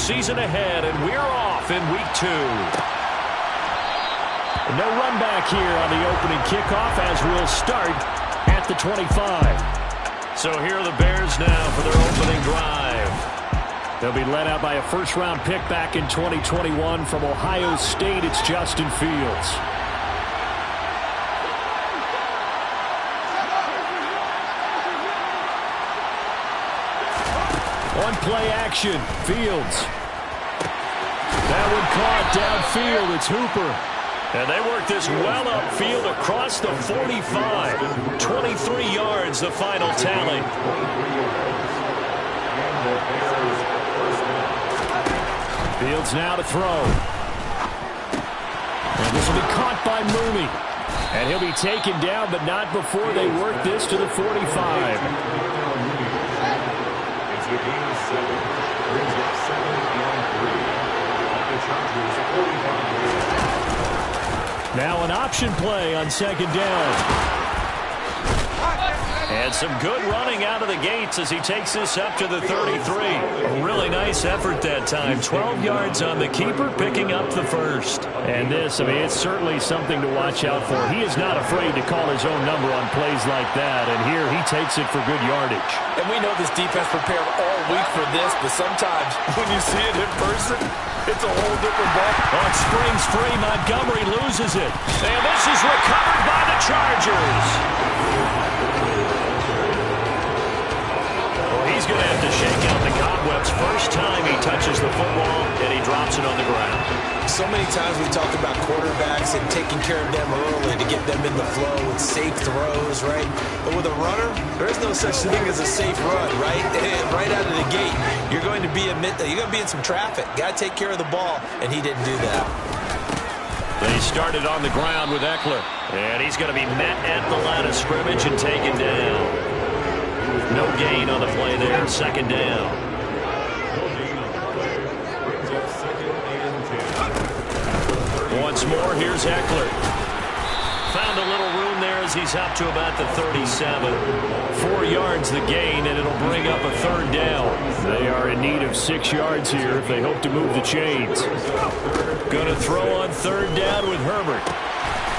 season ahead, and we're off in week 2. No run back here on the opening kickoff as we'll start at the 25. So here are the Bears now for their opening drive. They'll be led out by a first-round pick back in 2021 from Ohio State. It's Justin Fields. On play action, Fields. That one caught downfield. It's Hooper. And they work this well upfield across the 45. 23 yards, the final tally. Fields now to throw. And this will be caught by Mooney. And he'll be taken down, but not before they work this to the 45. Now an option play on second down. And some good running out of the gates as he takes this up to the 33. A really nice effort that time. 12 yards on the keeper, picking up the first. And this, I mean, it's certainly something to watch out for. He is not afraid to call his own number on plays like that. And here he takes it for good yardage. And we know this defense prepared all week for this, but sometimes when you see it in person, it's a whole different ball. On springs free, Montgomery loses it. And this is recovered by the Chargers. He's going to have to shake out the cobwebs first time he touches the football, and he drops it on the ground. So many times we talk about quarterbacks and taking care of them early to get them in the flow with safe throws, right? But with a runner, there is no such thing as a safe run, right? Right out of the gate, you're going to be in some traffic. Got to take care of the ball, and he didn't do that. They started on the ground with Eckler, and he's going to be met at the line of scrimmage and taken down. No gain on the play there. Second down. Once more, here's Eckler. Found a little room there as he's up to about the 37. 4 yards the gain, and it'll bring up a third down. They are in need of 6 yards here if they hope to move the chains. Going to throw on third down with Herbert.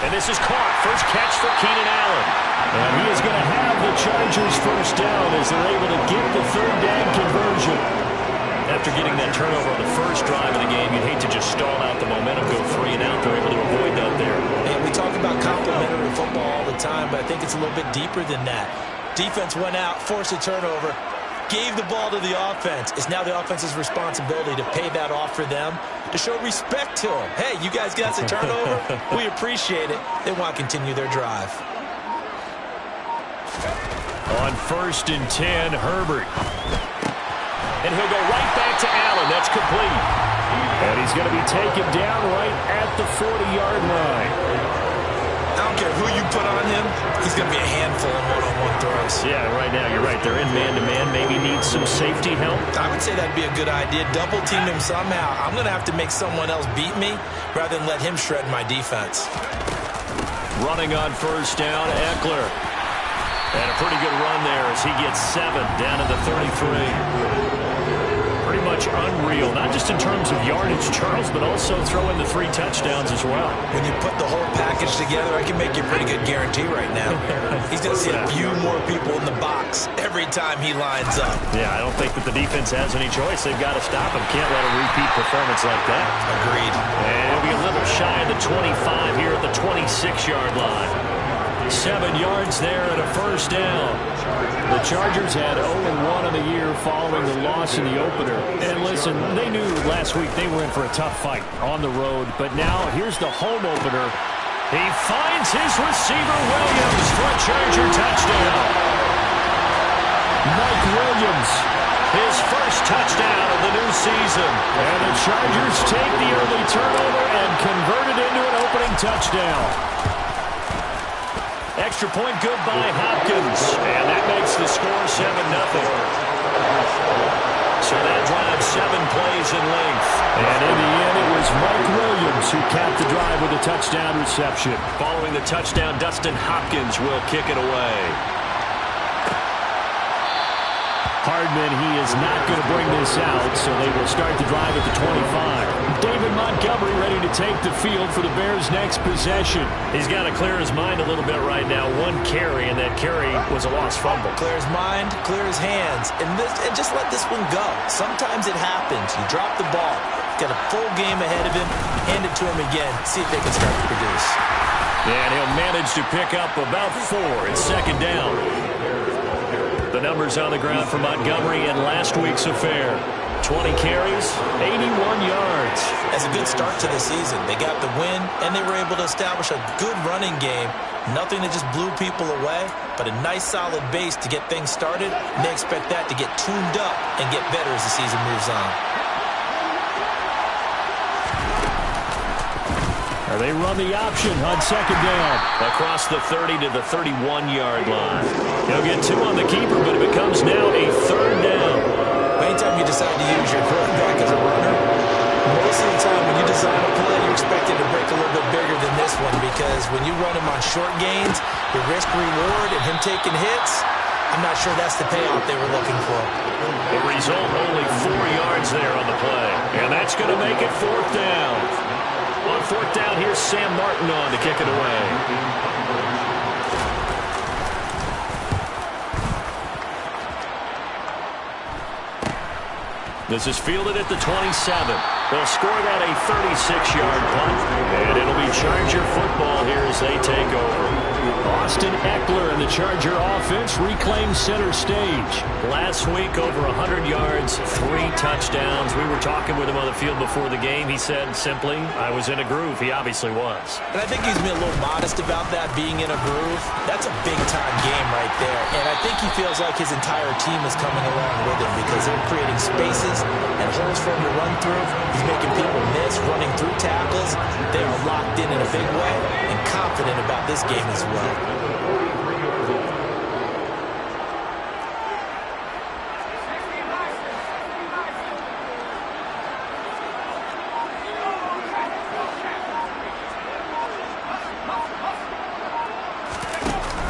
And this is caught. First catch for Keenan Allen. And he is going to have the Chargers first down as they're able to get the third down conversion. After getting that turnover on the first drive of the game, you'd hate to just stall out the momentum, go 3 and out. They're able to avoid that there. And we talk about complementary football all the time, but I think it's a little bit deeper than that. Defense went out, forced a turnover, gave the ball to the offense. It's now the offense's responsibility to pay that off for them, to show respect to them. Hey, you guys got the turnover. We appreciate it. They want to continue their drive. On 1st and 10, Herbert. And he'll go right back to Allen. That's complete. And he's going to be taken down right at the 40-yard line. I don't care who you put on him, he's going to be a handful in one-on-one throws. Yeah, right now you're right. They're in man-to-man. Maybe needs some safety help. I would say that'd be a good idea. Double team him somehow. I'm going to have to make someone else beat me rather than let him shred my defense. Running on first down, Eckler. And a pretty good run there as he gets 7 down to the 33. Pretty much unreal, not just in terms of yardage, Charles, but also throw in the 3 touchdowns as well. When you put the whole package together, I can make you a pretty good guarantee right now. He's going to see a few more people in the box every time he lines up. Yeah, I don't think that the defense has any choice. They've got to stop him. Can't let a repeat performance like that. Agreed. And he'll be a little shy of the 25 here at the 26-yard line. 7 yards there and a first down. The Chargers had 0-1 on the year following the loss in the opener. And listen, they knew last week they were in for a tough fight on the road. But now here's the home opener. He finds his receiver, Williams, for a Charger touchdown. Mike Williams, his first touchdown of the new season. And the Chargers take the early turnover and convert it into an opening touchdown. Extra point good by Hopkins. And that makes the score 7-0. So that drive 7 plays in length. And in the end, it was Mike Williams who capped the drive with a touchdown reception. Following the touchdown, Dustin Hopkins will kick it away. Hardman, he is not going to bring this out, so they will start the drive at the 25. David Montgomery ready to take the field for the Bears' next possession. He's got to clear his mind a little bit right now. One carry, and that carry was a lost fumble. Clear his mind, clear his hands, and just let this one go. Sometimes it happens. You drop the ball. Got a full game ahead of him. Hand it to him again. See if they can start to produce. And he'll manage to pick up about 4. It's second down. The numbers on the ground for Montgomery in last week's affair. 20 carries, 81 yards. That's a good start to the season. They got the win, and they were able to establish a good running game. Nothing that just blew people away, but a nice solid base to get things started, and they expect that to get tuned up and get better as the season moves on. They run the option on second down. Across the 30 to the 31-yard line. He'll get 2 on the keeper, but it becomes now a third down. Anytime you decide to use your quarterback as a runner, most of the time when you design a play, you expect it to break a little bit bigger than this one, because when you run him on short gains, the risk-reward and him taking hits, I'm not sure that's the payoff they were looking for. The result, only 4 yards there on the play. And that's going to make it fourth down. On fourth down, here's Sam Martin on to kick it away. This is fielded at the 27. They'll score that a 36-yard punt, and it'll be Charger football here as they take over. Austin Eckler and the Charger offense reclaim center stage. Last week, over 100 yards, 3 touchdowns. We were talking with him on the field before the game. He said simply, I was in a groove. He obviously was. And I think he's been a little modest about that, being in a groove. That's a big-time game right there. And I think he feels like his entire team is coming along with him, because they're creating spaces and holes for him to run through. He's making people miss, running through tackles. They are locked in a big way and confident about this game as well.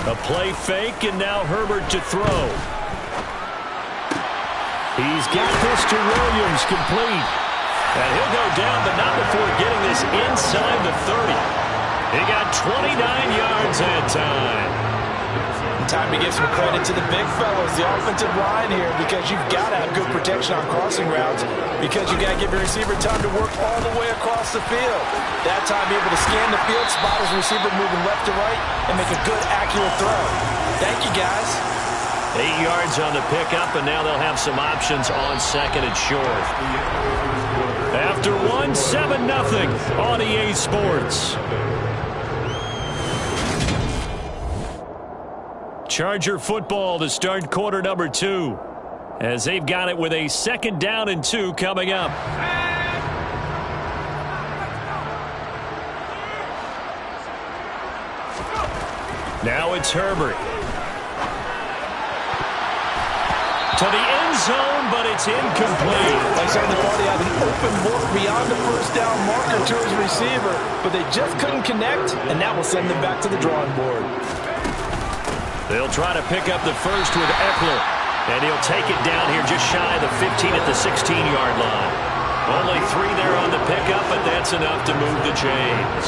A play fake, and now Herbert to throw. He's got this to Williams, complete. And he'll go down, but not before getting this inside the 30. He got 29 yards that time. Time to give some credit to the big fellas, the offensive line here, because you've got to have good protection on crossing routes, because you've got to give your receiver time to work all the way across the field. That time, be able to scan the field, spot his receiver moving left to right, and make a good, accurate throw. Thank you, guys. 8 yards on the pickup, and now they'll have some options on second and short. After 7-0 on EA Sports. Charger football to start quarter number 2, as they've got it with a 2nd down and 2 coming up. Now it's Herbert. To the end zone, but it's incomplete. Like saying the party had an open look beyond the first down marker to his receiver, but they just couldn't connect, and that will send them back to the drawing board. They'll try to pick up the first with Eckler, and he'll take it down here just shy of the 15 at the 16-yard line. Only 3 there on the pickup, but that's enough to move the chains.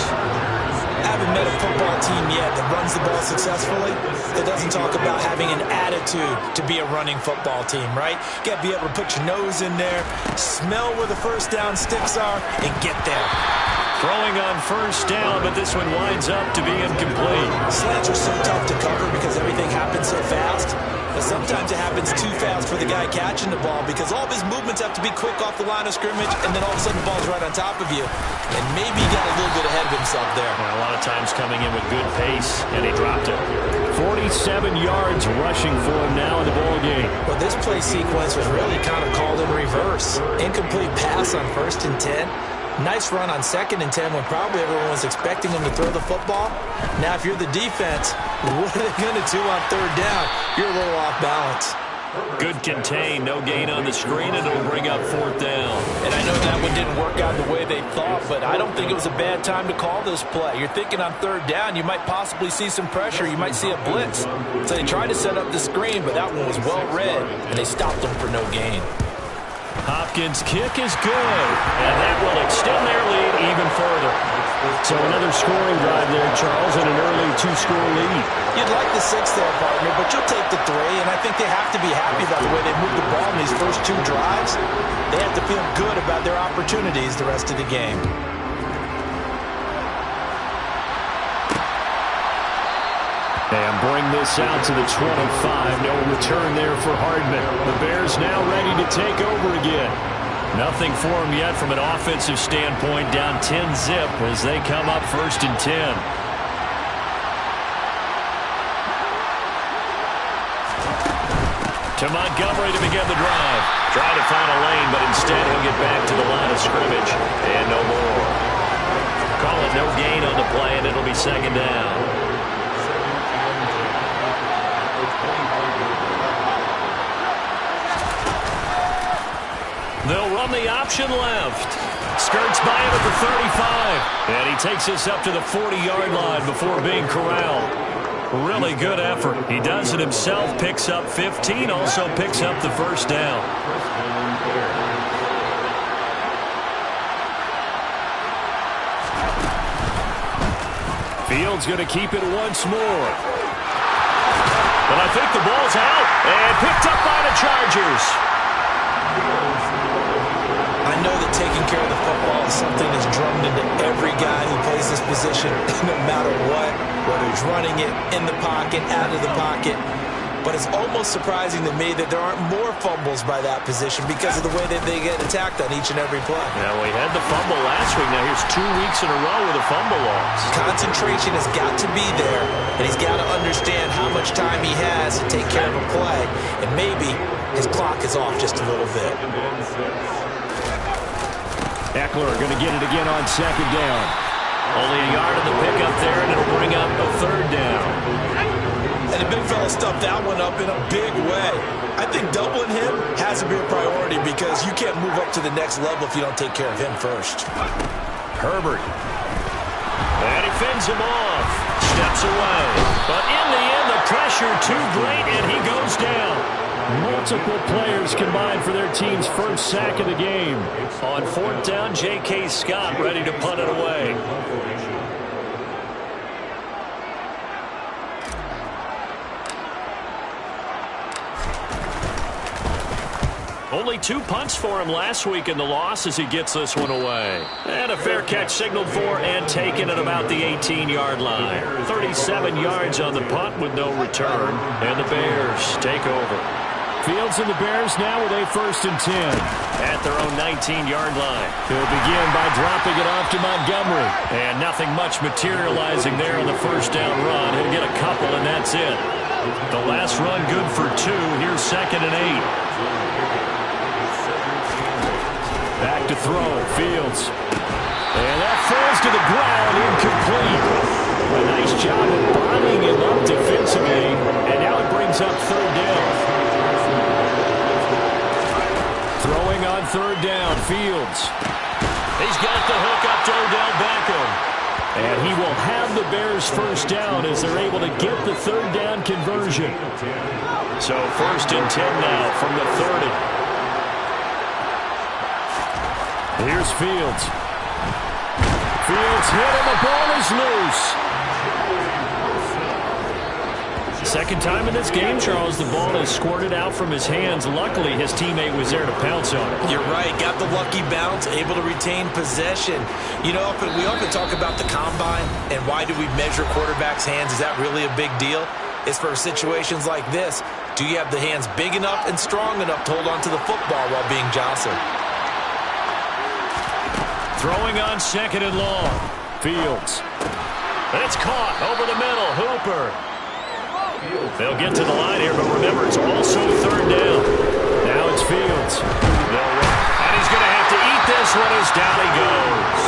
I haven't met a football team yet that runs the ball successfully that doesn't talk about having an attitude to be a running football team, right? You got to be able to put your nose in there, smell where the first down sticks are, and get there. Throwing on first down, but this one winds up to be incomplete. Slants are so tough to cover because everything happens so fast. But sometimes it happens too fast for the guy catching the ball, because all of his movements have to be quick off the line of scrimmage, and then all of a sudden the ball's right on top of you. And maybe he got a little bit ahead of himself there. Well, a lot of times coming in with good pace, and he dropped it. 47 yards rushing for him now in the ball game. Well, this play sequence was really kind of called in reverse. Incomplete pass on 1st and 10. Nice run on 2nd and 10 when probably everyone was expecting him to throw the football. Now, if you're the defense, what are they going to do on 3rd down? You're a little off balance. Good contain, no gain on the screen, and it'll bring up 4th down. And I know that one didn't work out the way they thought, but I don't think it was a bad time to call this play. You're thinking on 3rd down, you might possibly see some pressure. You might see a blitz. So they tried to set up the screen, but that one was well read, and they stopped them for no gain. Hopkins' kick is good, and that will extend their lead even further. So another scoring drive there, Charles, and an early 2-score lead. You'd like the 6 there, partner, but you'll take the 3, and I think they have to be happy about the way they moved the ball in these first 2 drives. They have to feel good about their opportunities the rest of the game. And bring this out to the 25. No return there for Hardman. The Bears now ready to take over again. Nothing for them yet from an offensive standpoint. Down 10-zip as they come up 1st and 10. To Montgomery to begin the drive. Trying to find a lane, but instead he'll get back to the line of scrimmage. And no more. Call it no gain on the play, and it'll be 2nd down. They'll run the option left. Skirts by him at the 35. And he takes us up to the 40-yard line before being corralled. Really good effort. He does it himself, picks up 15, also picks up the 1st down. Fields going to keep it once more. But I think the ball's out and picked up by the Chargers. I know that taking care of the football is something that's drummed into every guy who plays this position, no matter what, whether he's running it, in the pocket, out of the pocket. But it's almost surprising to me that there aren't more fumbles by that position because of the way that they get attacked on each and every play. Now, we had the fumble last week. Now, here's 2 weeks in a row with a fumble loss. Concentration has got to be there, and he's got to understand how much time he has to take care of a play, and maybe his clock is off just a little bit. Eckler going to get it again on 2nd down. Only a yard in the pickup there, and it'll bring up a 3rd down. And the big fella stuffed that one up in a big way. I think doubling him has to be a priority because you can't move up to the next level if you don't take care of him first. Herbert. And he fends him off. Steps away. But in the end, the pressure too great, and he goes down. Multiple players combined for their team's 1st sack of the game. On 4th down, J.K. Scott ready to punt it away. Only 2 punts for him last week in the loss as he gets this one away. And a fair catch signaled for and taken at about the 18-yard line. 37 yards on the punt with no return. And the Bears take over. Fields and the Bears now with a 1st and 10. At their own 19-yard line. He'll begin by dropping it off to Montgomery. And nothing much materializing there on the 1st down run. He'll get a couple, and that's it. The last run good for 2. Here's 2nd and 8. Back to throw, Fields. And that falls to the ground, incomplete. A nice job of bombing him up defensively, and now it brings up 3rd down. Throwing on 3rd down, Fields. He's got the hook up to Odell Beckham. And he will have the Bears' 1st down as they're able to get the 3rd down conversion. So 1st and 10 now from the 30. Here's Fields. Fields hit and the ball is loose. Second time in this game, Charles, the ball has squirted out from his hands. Luckily, his teammate was there to pounce on it. You're right. Got the lucky bounce, able to retain possession. You know, we often talk about the combine and why do we measure quarterbacks' hands. Is that really a big deal? It's for situations like this. Do you have the hands big enough and strong enough to hold on to the football while being jostled? Throwing on 2nd and long. Fields. It's caught over the middle. Hooper. They'll get to the line here, but remember, it's also 3rd down. Now it's Fields. And he's going to have to eat this one as down he goes.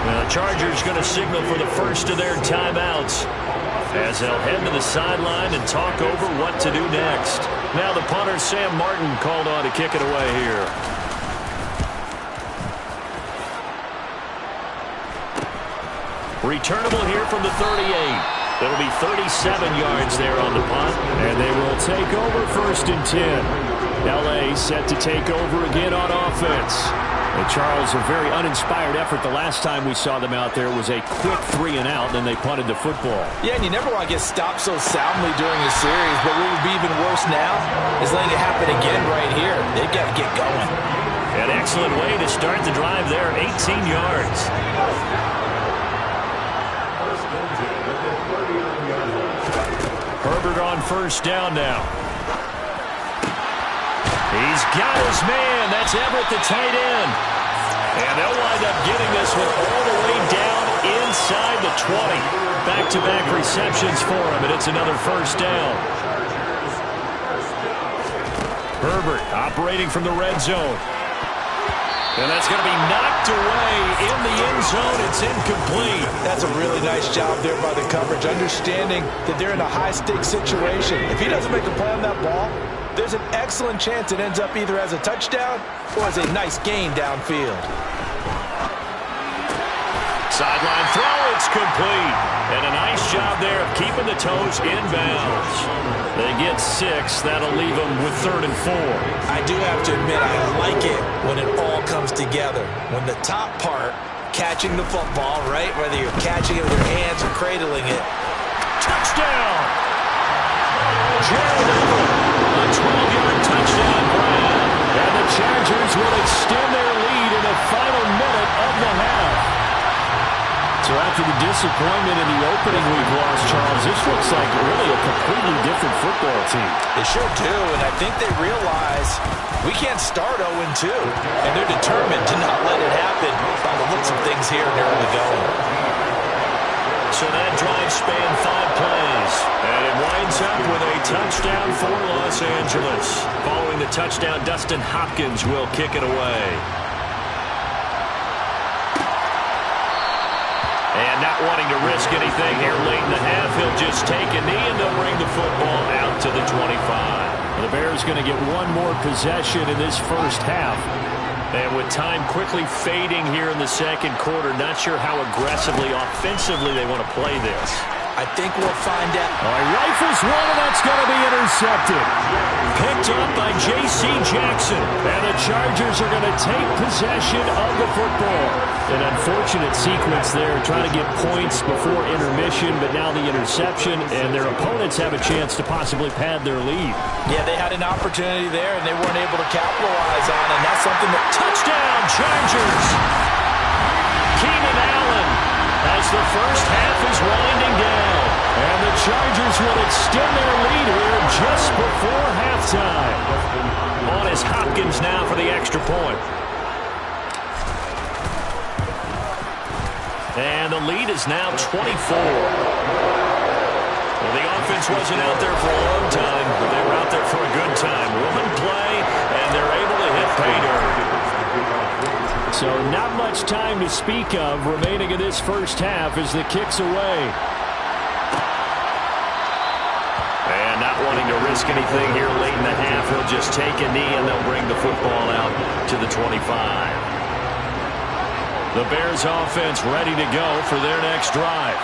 Now the Chargers going to signal for the first of their timeouts as they'll head to the sideline and talk over what to do next. Now the punter, Sam Martin, called on to kick it away here. Returnable here from the 38. It'll be 37 yards there on the punt. And they will take over 1st and 10. L.A. set to take over again on offense. And Charles, a very uninspired effort the last time we saw them out there. It was a quick 3 and out, and then they punted the football. Yeah, and you never want to get stopped so soundly during a series, but what would be even worse now is letting it happen again right here. They've got to get going. An excellent way to start the drive there, 18 yards. Herbert on 1st down now. He's got his man. That's Everett, the tight end. And they'll wind up getting this one all the way down inside the 20. Back-to-back receptions for him, and it's another 1st down. Herbert operating from the red zone. And that's going to be knocked away in the end zone. It's incomplete. That's a really nice job there by the coverage, understanding that they're in a high-stakes situation. If he doesn't make a play on that ball, there's an excellent chance it ends up either as a touchdown or as a nice gain downfield. Sideline throw, it's complete. And a nice job there of keeping the toes inbounds. They get 6. That'll leave them with 3rd and 4. I do have to admit, I like it when it all comes together. When the top part, catching the football, right? Whether you're catching it with your hands or cradling it. Touchdown! Jared Everett, a 12-yard touchdown grab. And the Chargers will extend their lead in the final minute of the half. So after the disappointment in the opening week loss, Charles, this looks like really a completely different football team. They sure do, and I think they realize we can't start 0-2, and they're determined to not let it happen by the looks of things here in early going. So that drive spanned 5 plays, and it winds up with a touchdown for Los Angeles. Following the touchdown, Dustin Hopkins will kick it away. And not wanting to risk anything here late in the half, he'll just take a knee and they'll bring the football out to the 25. The Bears going to get one more possession in this first half. And with time quickly fading here in the second quarter, not sure how aggressively, offensively they want to play this. I think we'll find out. He rifles one, and that's going to be intercepted. Picked up by J.C. Jackson. And the Chargers are going to take possession of the football. An unfortunate sequence there, trying to get points before intermission, but now the interception, and their opponents have a chance to possibly pad their lead. Yeah, they had an opportunity there, and they weren't able to capitalize on it, and that's something that... Touchdown, Chargers! Keenan Allen, as the first half is winding down. And the Chargers will extend their lead here just before halftime. On is Hopkins now for the extra point. And the lead is now 24. Well, the offense wasn't out there for a long time, but they were out there for a good time. One play, and they're able to hit pay dirt. So not much time to speak of remaining in this first half as the kick's away. And not wanting to risk anything here late in the half, he'll just take a knee and they'll bring the football out to the 25. The Bears offense ready to go for their next drive.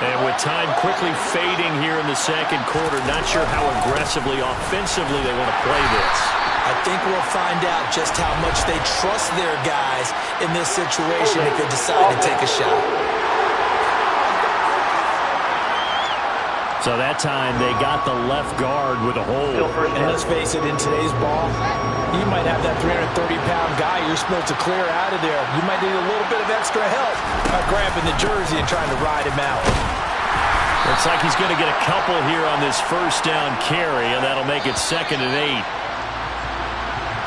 And with time quickly fading here in the second quarter, not sure how aggressively, offensively they want to play this. I think we'll find out just how much they trust their guys in this situation if they decide to take a shot. So that time they got the left guard with a hold. And let's face it, in today's ball, you might have that 330-pound guy you're supposed to clear out of there. You might need a little bit of extra help by grabbing the jersey and trying to ride him out. Looks like he's going to get a couple here on this first down carry, and that'll make it 2nd and 8.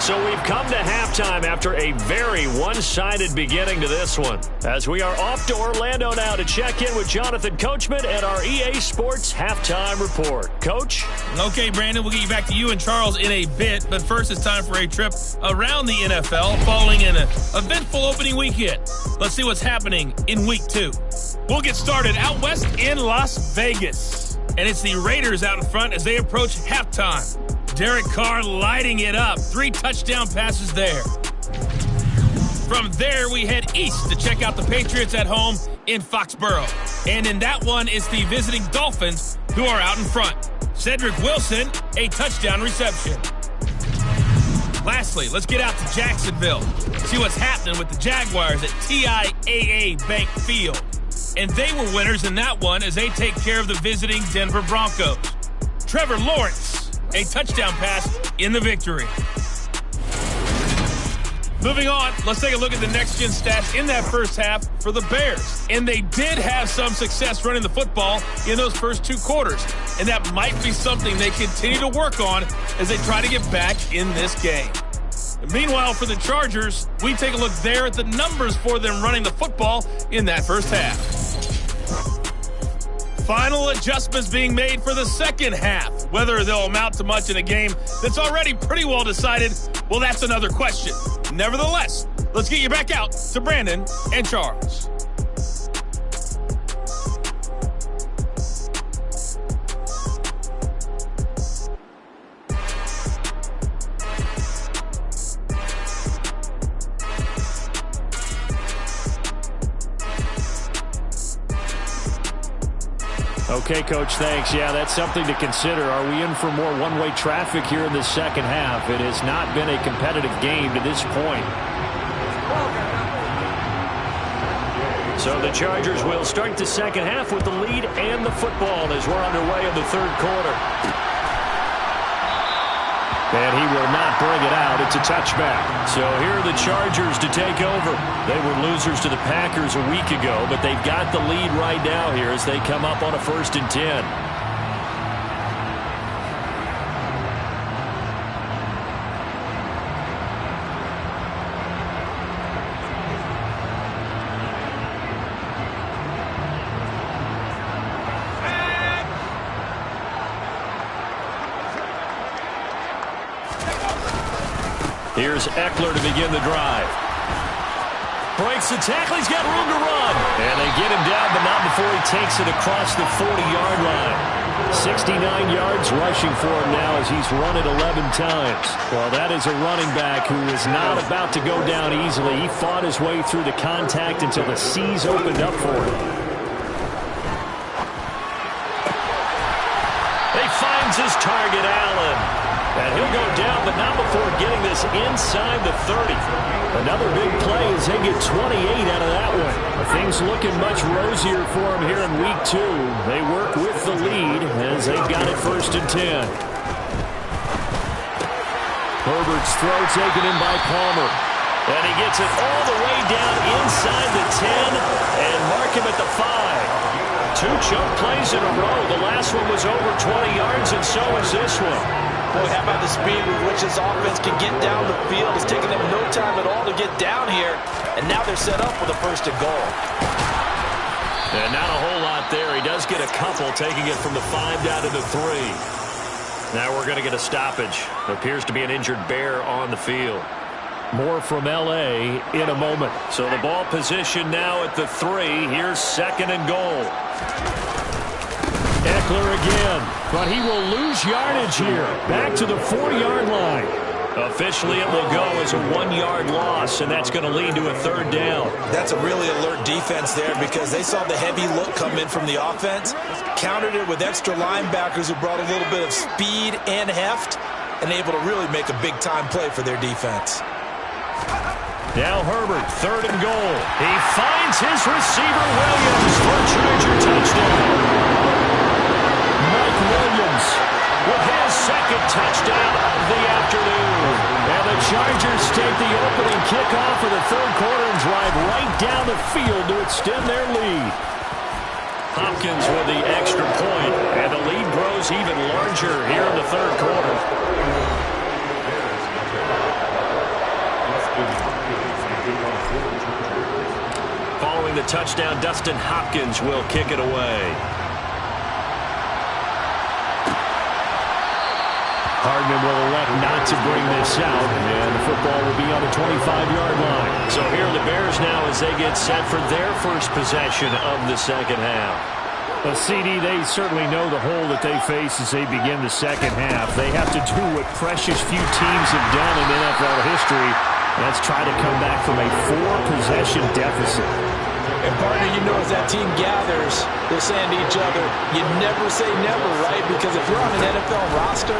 So we've come to halftime after a very one-sided beginning to this one. As we are off to Orlando now to check in with Jonathan Coachman and our EA Sports Halftime Report. Coach? Okay, Brandon, we'll get you back to you and Charles in a bit. But first, it's time for a trip around the NFL following an eventful opening weekend. Let's see what's happening in Week 2. We'll get started out west in Las Vegas. And it's the Raiders out in front as they approach halftime. Derek Carr lighting it up. 3 touchdown passes there. From there, we head east to check out the Patriots at home in Foxborough. And in that one, it's the visiting Dolphins who are out in front. Cedric Wilson, a touchdown reception. Lastly, let's get out to Jacksonville. See what's happening with the Jaguars at TIAA Bank Field. And they were winners in that one as they take care of the visiting Denver Broncos. Trevor Lawrence, a touchdown pass in the victory. Moving on, let's take a look at the next-gen stats in that first half for the Bears. And they did have some success running the football in those first 2 quarters. And that might be something they continue to work on as they try to get back in this game. Meanwhile, for the Chargers, we take a look there at the numbers for them running the football in that first half. Final adjustments being made for the second half. Whether they'll amount to much in a game that's already pretty well decided, well, that's another question. Nevertheless, let's get you back out to Brandon and Charles. Okay, Coach, thanks. Yeah, that's something to consider. Are we in for more one-way traffic here in the second half? It has not been a competitive game to this point. So the Chargers will start the second half with the lead and the football as we're underway in the third quarter. And he will not bring it out. It's a touchback. So here are the Chargers to take over. They were losers to the Packers a week ago, but they've got the lead right now here as they come up on a 1st and 10. Here's Eckler to begin the drive. Breaks the tackle. He's got room to run. And they get him down, but not before he takes it across the 40-yard line. 69 yards rushing for him now as he's run it 11 times. Well, that is a running back who is not about to go down easily. He fought his way through the contact until the C's opened up for him. He finds his target, Allen. And he'll go down, but not before getting this inside the 30. Another big play as they get 28 out of that one. Things looking much rosier for him here in Week 2. They work with the lead as they've got it 1st and 10. Herbert's throw taken in by Palmer. And he gets it all the way down inside the 10 and mark him at the 5. 2 choke plays in a row. The last one was over 20 yards, and so is this one. Boy, how about the speed with which this offense can get down the field? It's taken them no time at all to get down here, and now they're set up with a 1st and goal. And not a whole lot there. He does get a couple, taking it from the 5 down to the 3. Now we're going to get a stoppage. Appears to be an injured Bear on the field. More from L.A. in a moment. So the ball position now at the 3. Here's 2nd and goal. Eckler again, but he will lose yardage here. Back to the 4-yard line. Officially, it will go as a 1-yard loss, and that's going to lead to a 3rd down. That's a really alert defense there because they saw the heavy look come in from the offense, countered it with extra linebackers who brought a little bit of speed and heft, and able to really make a big-time play for their defense. Now Herbert, 3rd and goal. He finds his receiver, Williams, for a Charger touchdown. Mike Williams with his 2nd touchdown of the afternoon. And the Chargers take the opening kickoff of the 3rd quarter and drive right down the field to extend their lead. Hopkins with the extra point, and the lead grows even larger here in the 3rd quarter. scoring the touchdown, Dustin Hopkins will kick it away. Hardman will elect not to bring this out, and the football will be on the 25-yard line. So here are the Bears now as they get set for their first possession of the second half. Well, CD, they certainly know the hole that they face as they begin the second half. They have to do what precious few teams have done in NFL history. That's try to come back from a 4-possession deficit. And partner, you know, as that team gathers, they're saying to each other, you never say never, right? Because if you're on an NFL roster,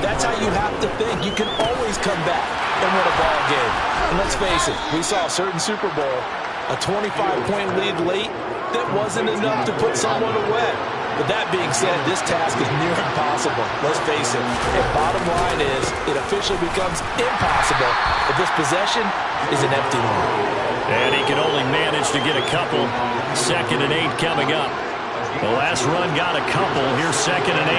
that's how you have to think. You can always come back and win a ball game. And let's face it, we saw a certain Super Bowl, a 25-point lead late, that wasn't enough to put someone away. But that being said, this task is near impossible. Let's face it. And bottom line is, it officially becomes impossible if this possession is an empty one. And he can only manage to get a couple. 2nd and 8 coming up. The last run got a couple. Here's 2nd and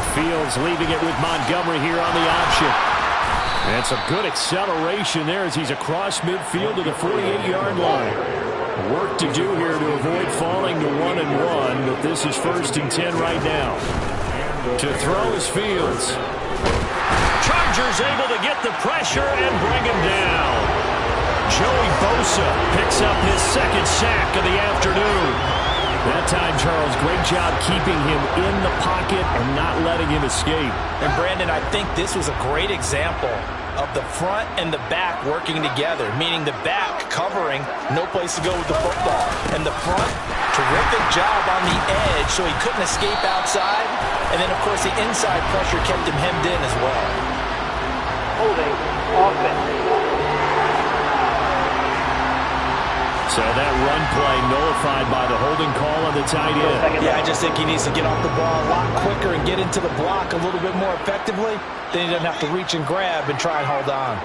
8. Fields leaving it with Montgomery here on the option. And some good acceleration there as he's across midfield to the 48-yard line. Work to do here to avoid falling to 1-1, but this is 1st and 10 right now. To throw is Fields. Chargers able to get the pressure and bring him down. Joey Bosa picks up his 2nd sack of the afternoon. That time, Charles, great job keeping him in the pocket and not letting him escape. And Brandon, I think this was a great example of the front and the back working together, meaning the back covering, no place to go with the football. And the front, terrific job on the edge so he couldn't escape outside. And then, of course, the inside pressure kept him hemmed in as well. Holding offense. So that run play nullified by the holding call on the tight end. Yeah, I just think he needs to get off the ball a lot quicker and get into the block a little bit more effectively. Then he doesn't have to reach and grab and try and hold on.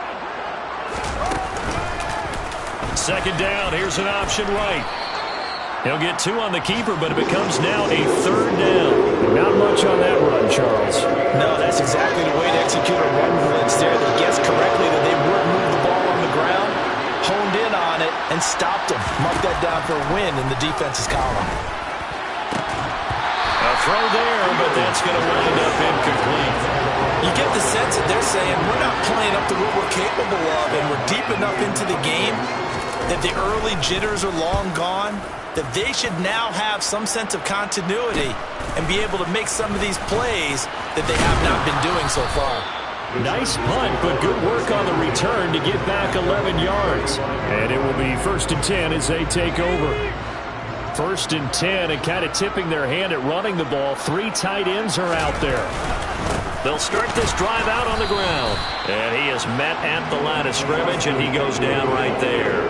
2nd down. Here's an option right. He'll get 2 on the keeper, but it becomes now a 3rd down. Not much on that run, Charles. No, that's exactly the way to execute a run blitz there. They guessed correctly that they would move the ball on the ground, honed in on it, and stopped him. Mark that down for a win in the defense's column. A throw there, but that's going to wind up incomplete. You get the sense that they're saying we're not playing up to what we're capable of, and we're deep enough into the game that the early jitters are long gone, that they should now have some sense of continuity and be able to make some of these plays that they have not been doing so far. Nice punt, but good work on the return to get back 11 yards. And it will be 1st and 10 as they take over. 1st and 10, and kind of tipping their hand at running the ball. 3 tight ends are out there. They'll start this drive out on the ground. And he is met at the line of scrimmage, and he goes down right there.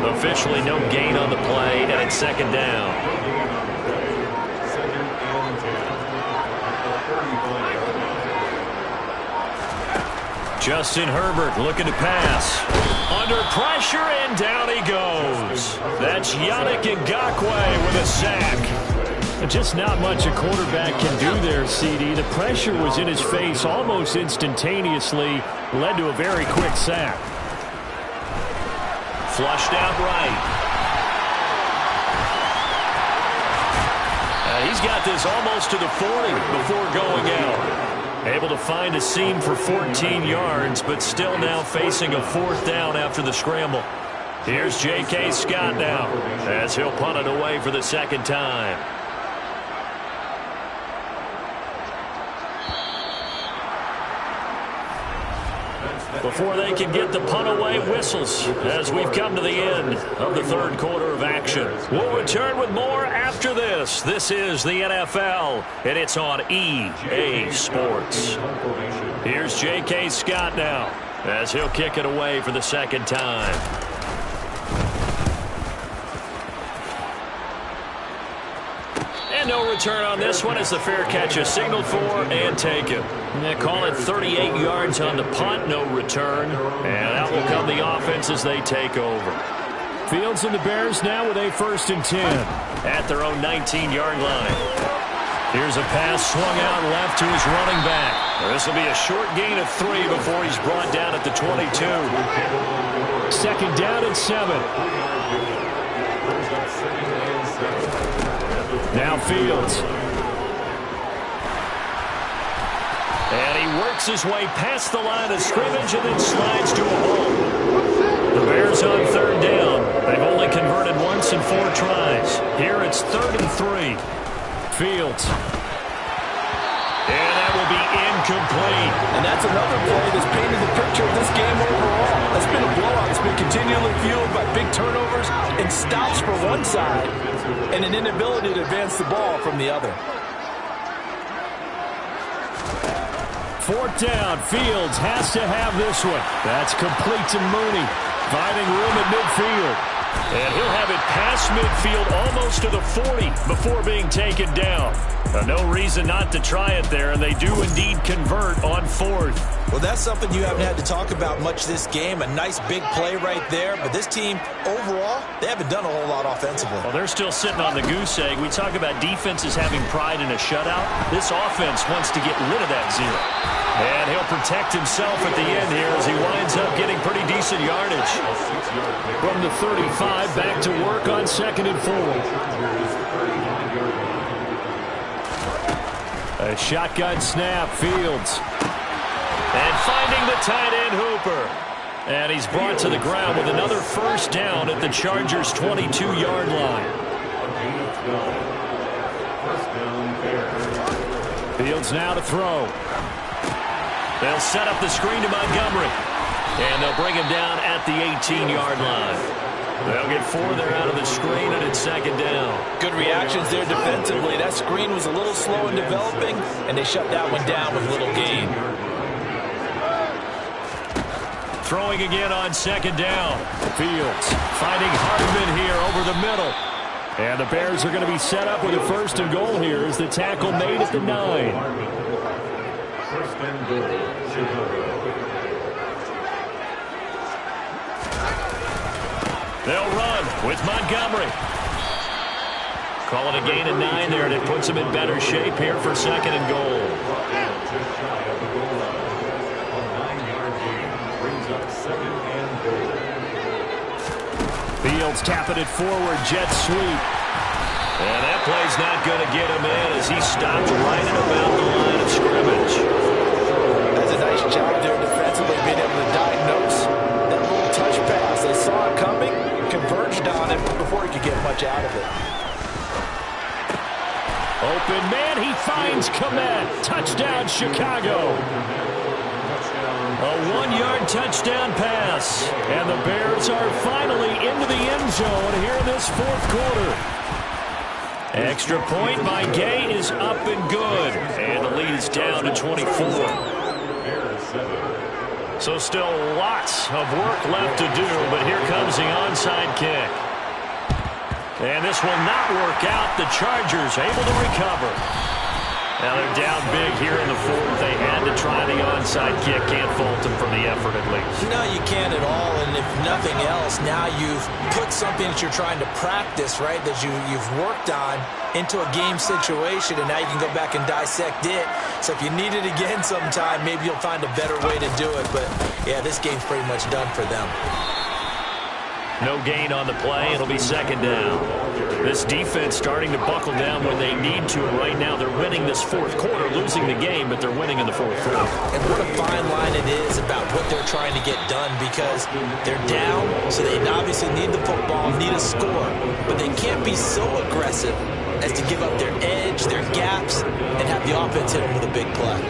Officially no gain on the play, and it's 2nd down. Justin Herbert looking to pass. Under pressure, and down he goes. That's Yannick Ngakoue with a sack. Just not much a quarterback can do there, CD. The pressure was in his face almost instantaneously, led to a very quick sack. Flushed out right. He's got this almost to the 40 before going out. Able to find a seam for 14 yards, but still now facing a 4th down after the scramble. Here's J.K. Scott now as he'll punt it away for the 2nd time. Before they can get the punt away, whistles as we've come to the end of the 3rd quarter of action. We'll return with more after this. This is the NFL, and it's on EA Sports. Here's J.K. Scott now as he'll kick it away for the 2nd time. And no return on this one as the fair catch is signaled for and taken. And they call it 38 yards on the punt, no return. And out will come the offense as they take over. Fields and the Bears now with a 1st and 10. At their own 19-yard line. Here's a pass swung out left to his running back. This will be a short gain of 3 before he's brought down at the 22. 2nd down and 7. Now Fields. And he works his way past the line of scrimmage and then slides to a hole. The Bears on 3rd down. They've only converted once in 4 tries. Here it's 3rd and 3. Fields. And that will be incomplete. And that's another play that's painted the picture of this game overall. It's been a blowout. It's been continually fueled by big turnovers and stops for one side and an inability to advance the ball from the other. 4th down. Fields has to have this one. That's complete to Mooney. Finding room at midfield. And he'll have it past midfield almost to the 40 before being taken down. No reason not to try it there, and they do indeed convert on 4th. Well, that's something you haven't had to talk about much this game. A nice big play right there. But this team, overall, they haven't done a whole lot offensively. Well, they're still sitting on the goose egg. We talk about defenses having pride in a shutout. This offense wants to get rid of that 0. And he'll protect himself at the end here as he winds up getting pretty decent yardage. From the 35, back to work on 2nd and 4. A shotgun snap. Fields. And finding the tight end Hooper. And he's brought to the ground with another 1st down at the Chargers' 22-yard line. Fields now to throw. They'll set up the screen to Montgomery. And they'll bring him down at the 18-yard line. They'll get 4 there out of the screen, and it's 2nd down. Good reactions there defensively. That screen was a little slow in developing, and they shut that one down with little gain. Throwing again on 2nd down. Fields finding Hardman here over the middle. And the Bears are going to be set up with a 1st and goal here as the tackle made at the 9. They'll run with Montgomery. Call it a gain of 9 there, and it puts them in better shape here for 2nd and goal. Fields tapping it forward, jet sweep. And that play's not going to get him in as he stopped right at about the line of scrimmage. That's a nice job there defensively, being able to diagnose that little touch pass. They saw it coming, converged on it before he could get much out of it. Open man, he finds Komet. Touchdown, Chicago. A 1-yard touchdown pass. And the Bears are finally into the end zone here in this 4th quarter. Extra point by Gay is up and good. And the lead is down to 24. So still lots of work left to do, but here comes the onside kick. And this will not work out. The Chargers able to recover. Now they're down big here in the 4th. They had to try the onside kick. Can't fault them for the effort at least. No, you can't at all. And if nothing else, now you've put something that you're trying to practice, right, that you've worked on into a game situation, and now you can go back and dissect it. So if you need it again sometime, maybe you'll find a better way to do it. But, yeah, this game's pretty much done for them. No gain on the play. It'll be 2nd down. This defense starting to buckle down when they need to. And right now they're winning this 4th quarter, losing the game, but they're winning in the 4th quarter. And what a fine line it is about what they're trying to get done, because they're down, so they obviously need the football, need a score. But they can't be so aggressive as to give up their edge, their gaps, and have the offense hit them with a big play.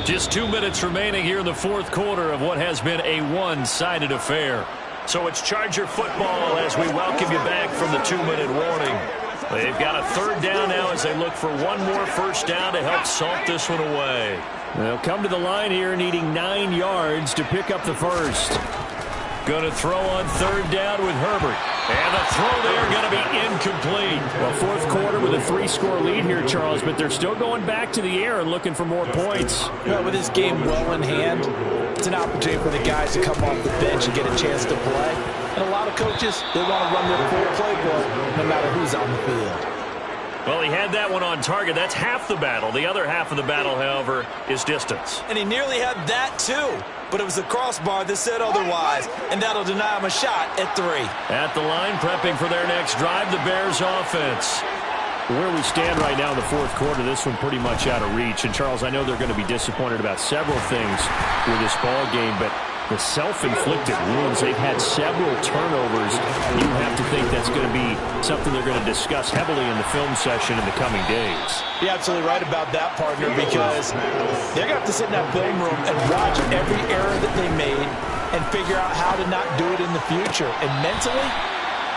Just 2 minutes remaining here in the 4th quarter of what has been a one-sided affair. So it's Charger football as we welcome you back from the 2-minute warning. They've got a 3rd down now as they look for one more 1st down to help salt this one away. They'll come to the line here needing 9 yards to pick up the 1st. Going to throw on 3rd down with Herbert. And the throw there going to be incomplete. Well, 4th quarter with a 3-score lead here, Charles, but they're still going back to the air and looking for more points. Well, with this game well in hand, it's an opportunity for the guys to come off the bench and get a chance to play. And a lot of coaches, they want to run their full playbook no matter who's on the field. Well, he had that one on target. That's half the battle. The other half of the battle, however, is distance. And he nearly had that, too. But it was the crossbar that said otherwise, and that'll deny him a shot at 3. At the line, prepping for their next drive, the Bears offense. Where we stand right now in the fourth quarter, this one pretty much out of reach. And, Charles, I know they're going to be disappointed about several things with this ball game, but the self-inflicted wounds, they've had several turnovers. You have to think that's going to be something they're going to discuss heavily in the film session in the coming days. You're absolutely right about that, partner, because they're going to have to sit in that film room and watch every error that they made and figure out how to not do it in the future. And mentally,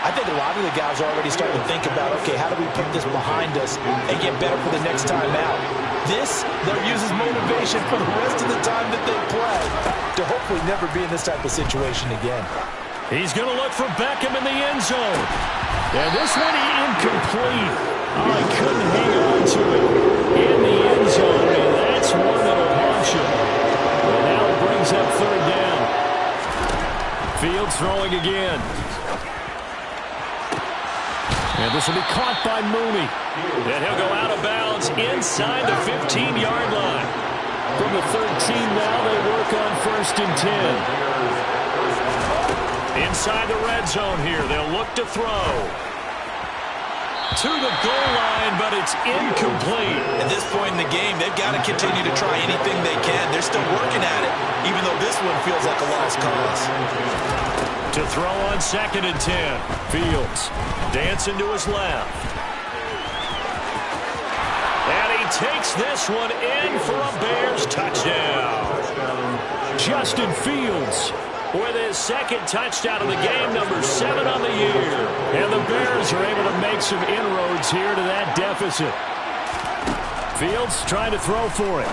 I think a lot of the guys are already starting to think about, okay, how do we put this behind us and get better for the next time out? This, they'll use as motivation for the rest of the time that they play to hopefully never be in this type of situation again. He's going to look for Beckham in the end zone. And this one incomplete. Oh, he couldn't hang on to it in the end zone, and that's one that'll haunt you. And now it brings up third down. Fields throwing again. And this will be caught by Mooney. And he'll go out of bounds inside the 15-yard line. From the 13 now, they work on 1st and 10. Inside the red zone here, they'll look to throw. To the goal line, but it's incomplete. At this point in the game, they've got to continue to try anything they can. They're still working at it, even though this one feels like a lost cause. To throw on 2nd and 10. Fields dancing to his left. And he takes this one in for a Bears touchdown. Justin Fields with his 2nd touchdown of the game, number 7 on the year. And the Bears are able to make some inroads here to that deficit. Fields trying to throw for it.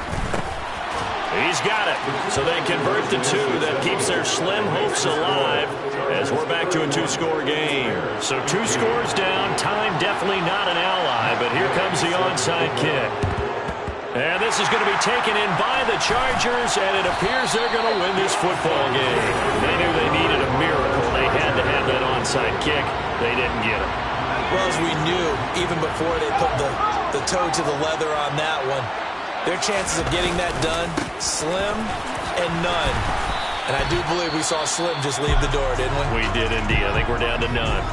He's got it. So they convert the 2. That keeps their slim hopes alive as we're back to a 2-score game. So 2 scores down. Time definitely not an ally, but here comes the onside kick. And this is going to be taken in by the Chargers, and it appears they're going to win this football game. They knew they needed a miracle. They had to have that onside kick. They didn't get it. Well, as we knew, even before they put the toe to the leather on that one, their chances of getting that done, slim and none. And I do believe we saw Slim just leave the door, didn't we? We did indeed. I think we're down to none.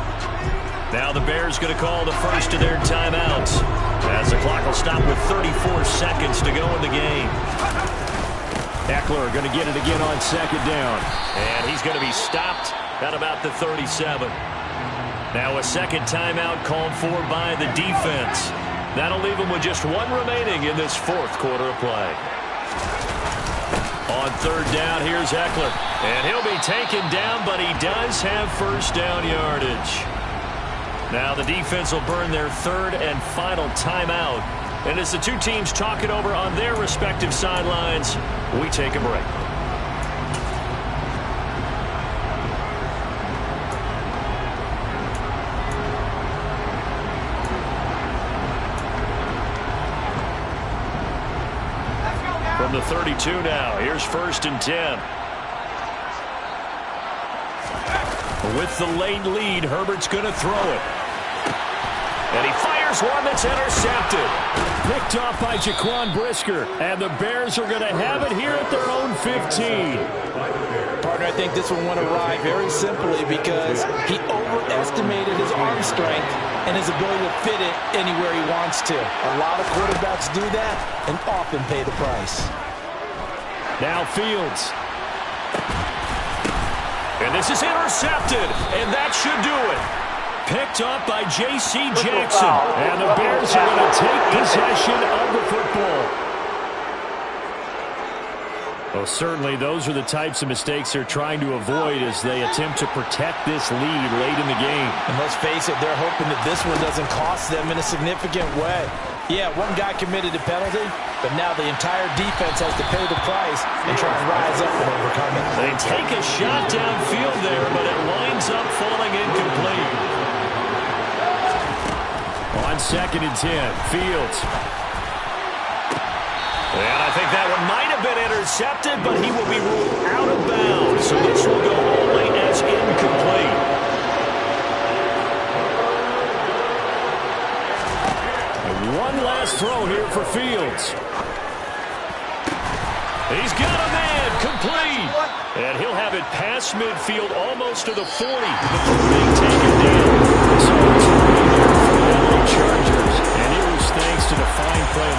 Now the Bears going to call the first of their timeouts as the clock will stop with 34 seconds to go in the game. Eckler going to get it again on 2nd down. And he's going to be stopped at about the 37. Now a 2nd timeout called for by the defense. That'll leave him with just 1 remaining in this 4th quarter of play. On 3rd down, here's Eckler. And he'll be taken down, but he does have 1st down yardage. Now the defense will burn their 3rd and final timeout. And as the 2 teams talk it over on their respective sidelines, we take a break. From the 32 now, here's 1st and 10. With the late lead, Herbert's going to throw it. And he fires one that's intercepted. Picked off by Jaquan Brisker. And the Bears are going to have it here at their own 15. Partner, I think this one went awry very simply because he overestimated his arm strength and his ability to fit it anywhere he wants to. A lot of quarterbacks do that and often pay the price. Now Fields. And this is intercepted, and that should do it. Picked up by J.C. Jackson. And the Bears are going to take possession of the football. Well, certainly those are the types of mistakes they're trying to avoid as they attempt to protect this lead late in the game. And let's face it, they're hoping that this one doesn't cost them in a significant way. Yeah, one guy committed a penalty, but now the entire defense has to pay the price and try and rise up and overcome it. They take a shot downfield there, but it winds up falling incomplete. On 2nd and 10, Fields. And I think that one might have been intercepted, but he will be ruled out of bounds. So this will go only as incomplete. One last throw here for Fields. He's got a man, complete. And he'll have it past midfield, almost to the 40 before being taken down. So it's a great year for the Lachargers. And it was thanks to the fine play of their